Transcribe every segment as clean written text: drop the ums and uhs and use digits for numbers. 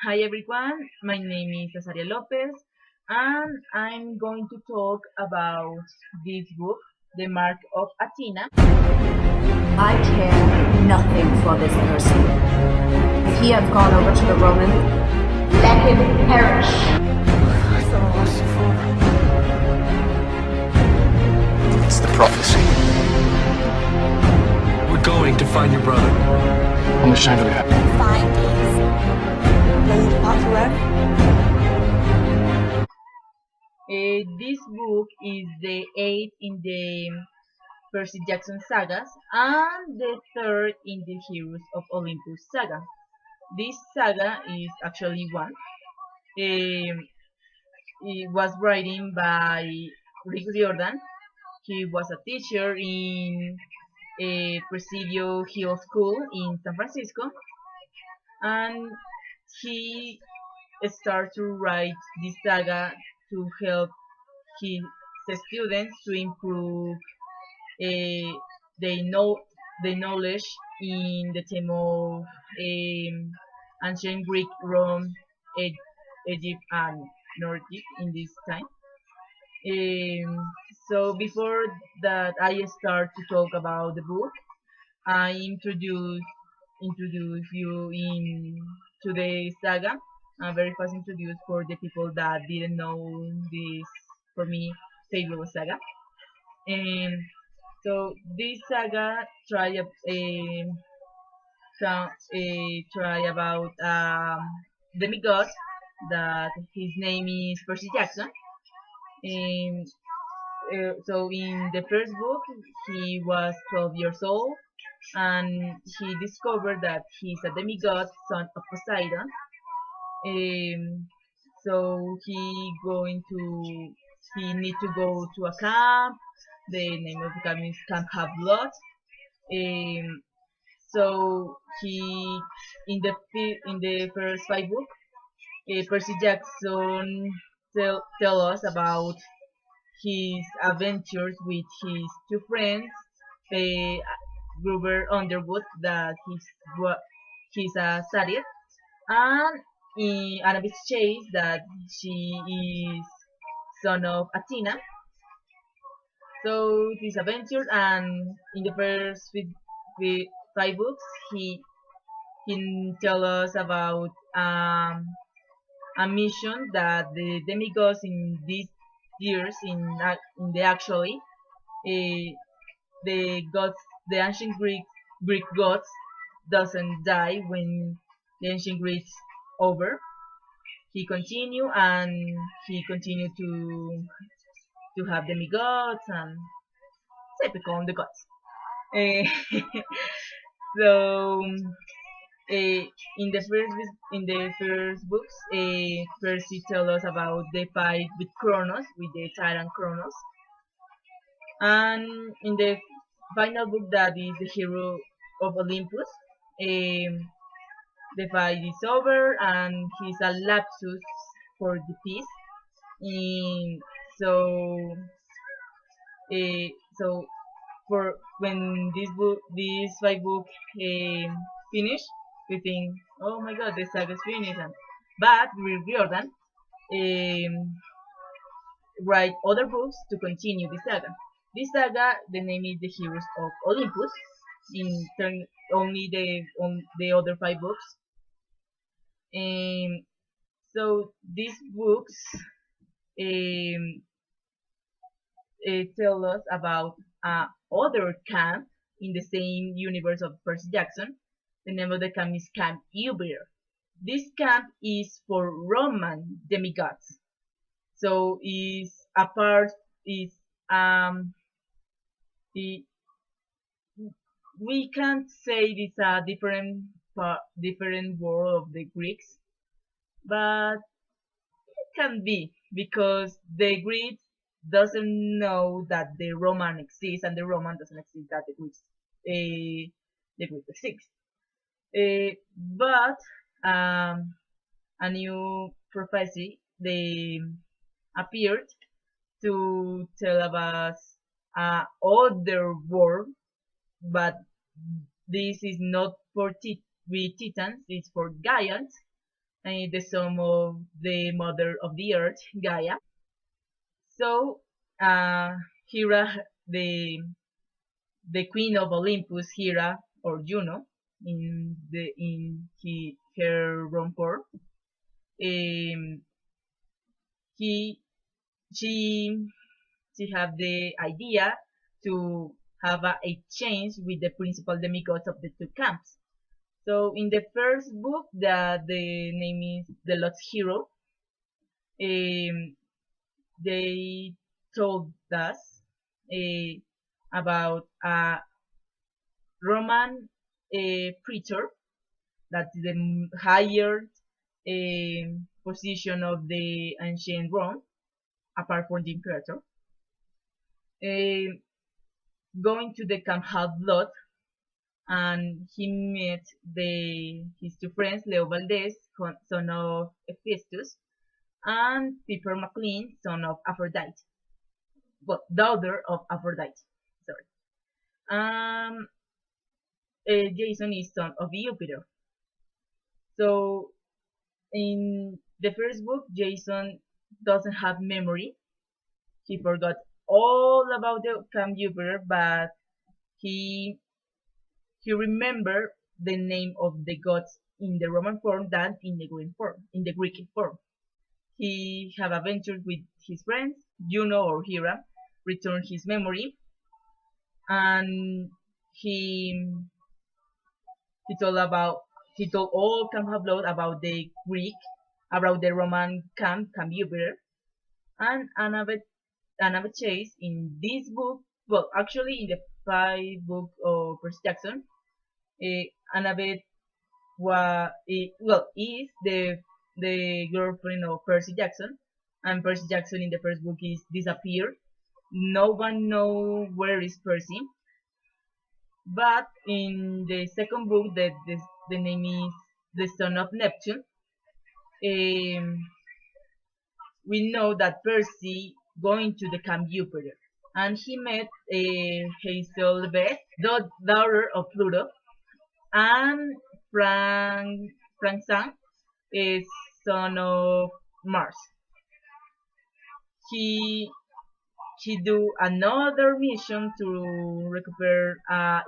Hi everyone, my name is Rosaria Lopez, and I'm going to talk about this book, The Mark of Athena. I care nothing for this person. If he hath gone over to the Romans, let him perish. I thought I lost you forever. It's the prophecy. We're going to find your brother. On the chandelier. Find these. Lady Paparazzi. This book is the eighth in the Percy Jackson sagas and the third in the Heroes of Olympus saga. This saga is actually one. Um, it was written by Rick Riordan. He was a teacher in a Presidio Hill School in San Francisco, and he started to write this saga to help his students to improve uh, they know the knowledge in the theme of ancient Greek, Rome, Egypt, and Nordic in this time. Um, so before that, I start to talk about the book. I introduce you in to the saga. Very fast introduce for the people that didn't know this for me favorite saga. And so this saga try about demigod that his name is Percy Jackson. And so in the first book he was 12 years old and he discovered that he's a demigod son of Poseidon. So he need to go to a camp. The name of the camp is Camp Half Blood. Um, so he in the first five book, Percy Jackson tell us about his adventures with his two friends, uh, Gruber Underwood, that he's a satyr, and Annabeth Chase, that she is son of Athena. So his adventures, and in the first five books, he tell us about a mission that the demigods in these years in the actually uh, the gods, the ancient Greek gods doesn't die when the ancient Greeks over. He continued to have demigods and typical the gods. Eh, so in the first books, Percy tells us about the fight with Kronos, with the tyrant Kronos, and in the final book that is the Hero of Olympus, the fight is over and he's a lapsus for the peace. Um, so uh, so for when this five book finish, we think, oh my god, the saga is finished. But Riordan um, write other books to continue the saga. This saga, the name is The Heroes of Olympus. In turn, only on the other five books. Um, so these books um, tell us about other camp in the same universe of Percy Jackson. The name of the camp is Camp Uber. This camp is for Roman demigods. So is a part is the we can't say it's a different world of the Greeks, but it can be because the Greeks doesn't know that the Roman exists and the Roman doesn't exist that the Greeks exist. But a new prophecy they appeared to tell us other world, but this is not for with Titans, it's for Giants. the son of the mother of the earth, Gaia. So Hera, the queen of Olympus, Hera or Juno, her Rome form, um, he she she have the idea to have a exchange with the principal demigods of the two camps. So in the first book, the name is The Lost Hero, um, they told us about a Roman preacher, that's the higher position of the ancient Rome, apart from the imperator, uh, going to the camp Half Blood, and he met his two friends, Leo Valdez, son of Hephaestus, and Pepper McLean, son of Aphrodite, well, daughter of Aphrodite. Sorry. Um, Jason is son of Jupiter. So in the first book, Jason doesn't have memory. He forgot all about the Camp Jupiter, but he he remembered the name of the gods in the Roman form than in the Greek form. He have adventures with his friends, Juno or Hera, returned his memory, and he he told about he told all Camp Blood about the Greek, about the Roman Camp Jupiter, and Annabeth Chase in this book. Well, actually, in the five book of Percy Jackson, Annabeth is the girlfriend of Percy Jackson, and Percy Jackson in the first book is disappeared. No one know where is Percy, but in the second book, the name is the Son of Neptune. Um, we know that Percy going to the Camp Jupiter, and he met Hazel Beth, the daughter of Pluto, and Frank Sang is son of Mars. He he do another mission to recuperate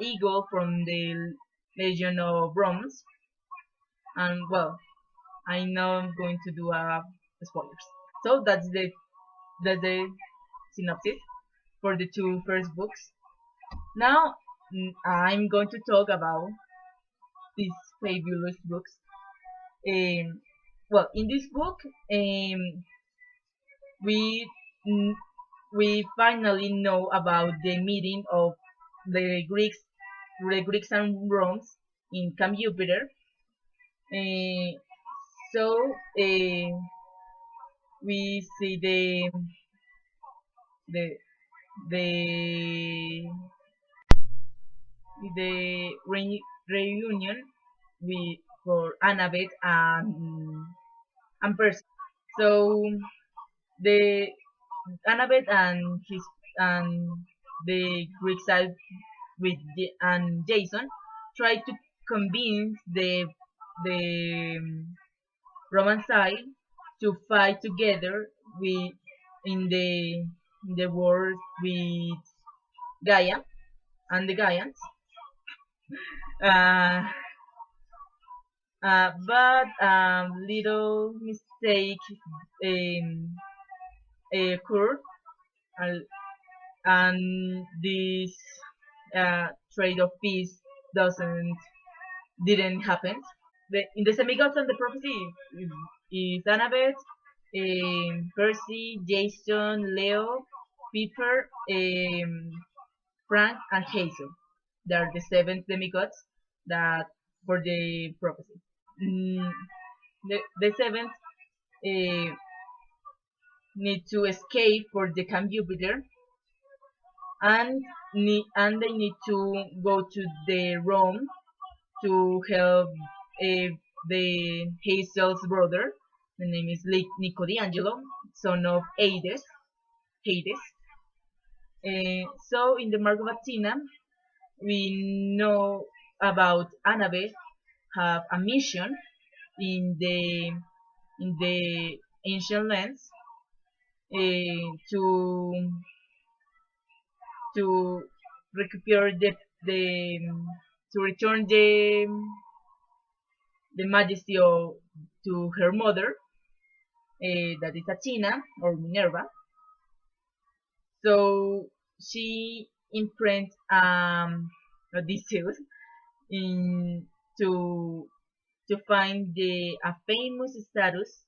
eagle from the Legion of Rome's, and well, I know I'm going to do spoilers. So that's the synopsis for the two first books. Now I'm going to talk about these fabulous books. Um, well, in this book, we mm, we finally know about the meeting of the Greeks and Romans in Camp Jupiter. Uh, so we see the the reunion with for Annabeth and Percy. So the Annabeth and the Greek side and Jason try to convince the Roman side to fight together with in the war with Gaia and the Gaians. Uh, but little mistake um, occurred, uh, and this trade of peace doesn't didn't happen. In the semigods and the prophecy is Annabeth, Percy, Jason, Leo, Peter, Frank, and Hazel. They are the seven demigods that for the prophecy. Mm, the seventh uh, need to escape for the Camp Jupiter, and they need to go to the Rome to help uh, the Hazel's brother. The name is Nico D'Angelo, son of Hades. So in the Mark of Athena, we know about Annabeth have a mission in the ancient lands, to to recuperate the to return the majesty of, to her mother, that is Athena or Minerva. So she imprints Odysseus in to to find a famous status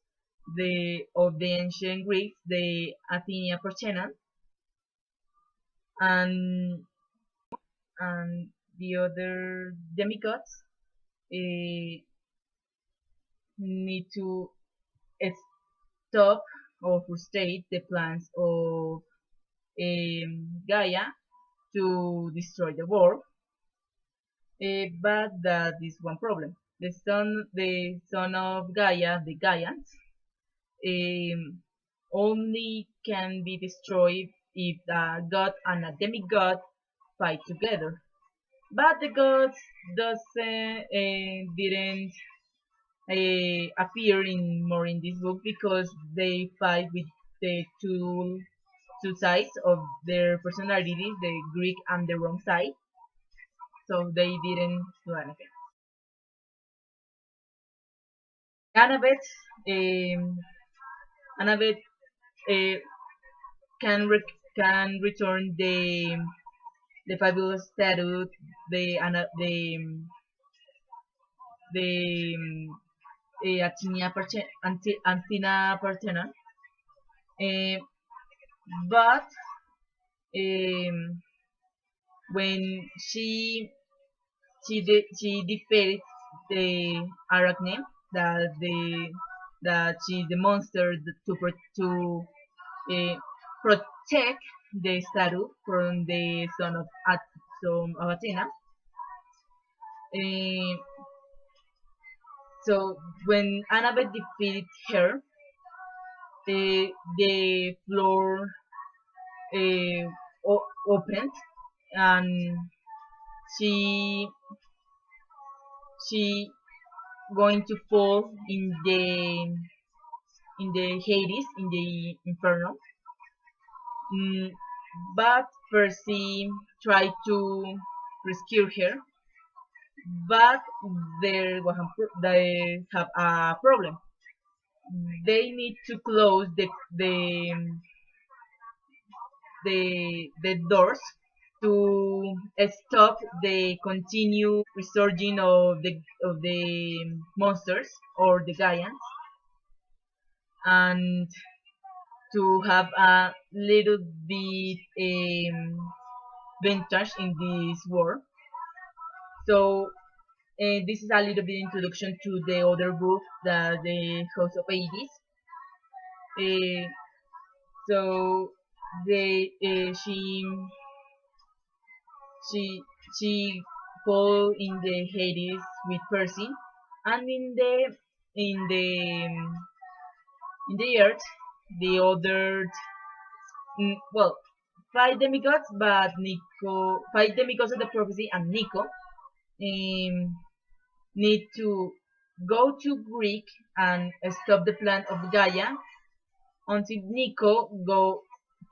of the ancient Greeks, the Athenia Parthenon, and the other demigods eh, need to stop or frustrate the plans of Gaia to destroy the world. But that is one problem. The son of Gaia, the Gaians, um, only can be destroyed if a god and a demigod fight together. But the gods doesn't didn't appear in more in this book because they fight with the two sides of their personalities, the Greek and the Rome side. So they didn't do anything. Annabeth, um, Annabeth uh, can return the fabulous statue, the Athena Parthenon, uh, but um, when she defeated the Arachne, that the that she's the monster to uh, protect the statue from the son of Athena. Uh, so when Annabeth defeated her, the floor opened, and she she going to fall in the Hades, in the Inferno. Mm, but Percy tried to rescue her, but they have a problem. They need to close the doors to stop the continued resurging of the monsters or the giants, and to have a little bit vintage in this world. So this is a little bit introduction to the other book, the House of Hades. Uh, so they she she fall in the Hades with Percy, and in the in the earth, the other well, five demigods, but Nico, five demigods of the prophecy and Nico need to go to Greek and stop the plan of Gaia until Nico go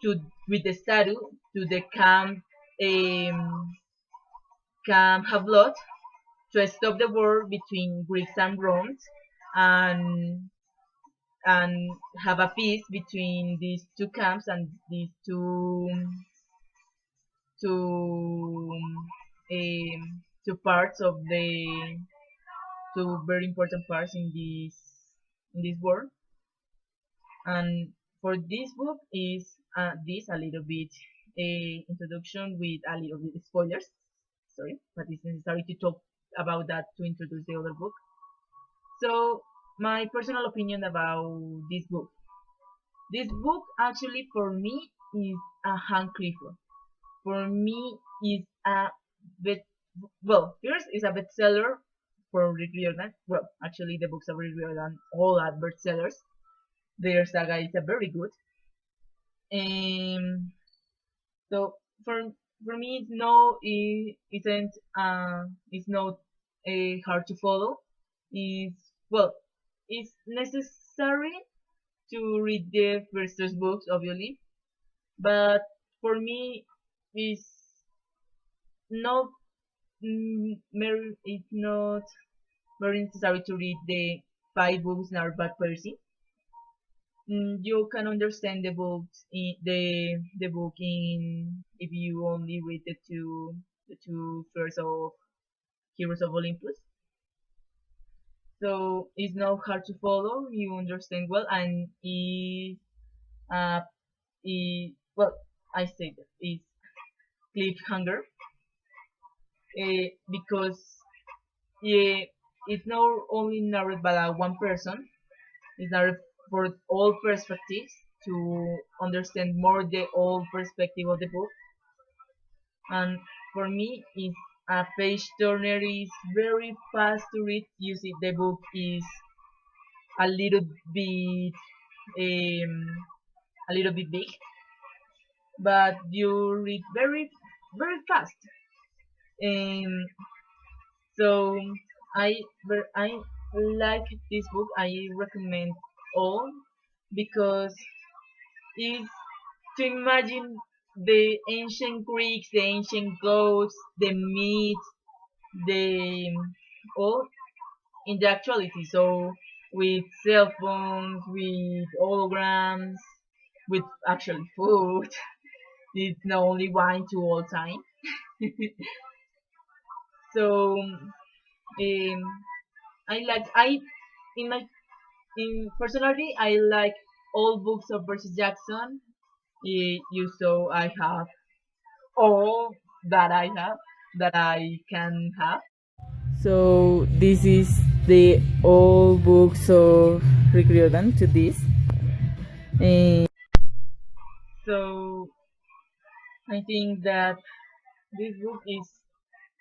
to with the statue to the Camp Havlot to stop the war between Greeks and Romans, and have a peace between these two camps and these two two parts of the two very important parts in this world. And for this book is this a little bit a introduction with a little bit spoilers. Sorry, but it's necessary to talk about that to introduce the other book. So my personal opinion about this book. This book actually for me is a hand Clifford. For me is a bet well, first is a bestseller for Rick Riordan. Well, actually the books of Rick Riordan all are bestsellers. Their saga is a very good. Um, so for me, it isn't it's not hard to follow. It's well, it's necessary to read the first two books, obviously, but for me, it's not it's not very necessary to read the five books in our back Percy. You can understand the book in if you only read the two first of Heroes of Olympus. So it's not hard to follow. You understand well, and uh well, I say that it's cliffhanger, because it's not only narrated by one person. It's narrated for all perspectives to understand more the old perspective of the book. And for me, it's a page turner. Is very fast to read. You see, the book is a little bit um, a little bit big, but you read very fast. Um, so I like this book. I recommend all because it's to imagine the ancient Greeks, the ancient gods, the myths, the all in the actuality. So with cell phones, with holograms, with actual food. It's not only wine to all time. So I in my in personally I like all books of Percy Jackson. You saw I have all that I can have. So this is the all books of Rick Riordan to this. Eh, so I think that this book is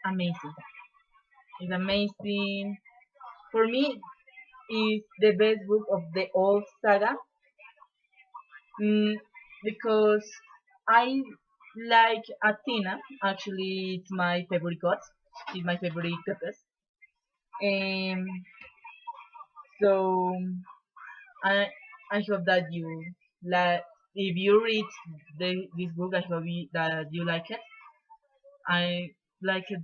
amazing. It's amazing. For me, it's the best book of the old saga, mm, because I like Athena. Actually, it's my favorite god. It's my favorite goddess. Um, so I I hope that you like. If you read this book, I hope that you like it. I like it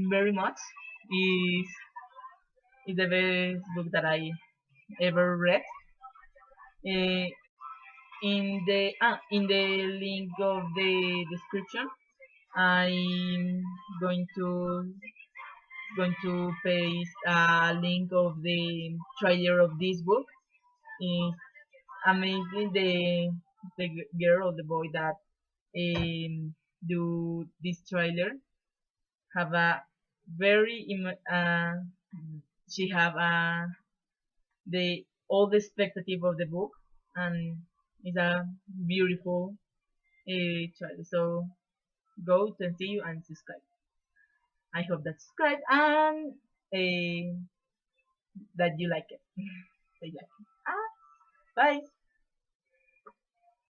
very much. Is is the best book that I ever read. Uh, in the link of the description, I'm going to paste a link of the trailer of this book. It's amazing. The girl or the boy that do this trailer have a very she have the all the expectative of the book, and it's a beautiful trailer. So go to see you and subscribe. I hope that subscribe and that you like it. That you like it. Bye.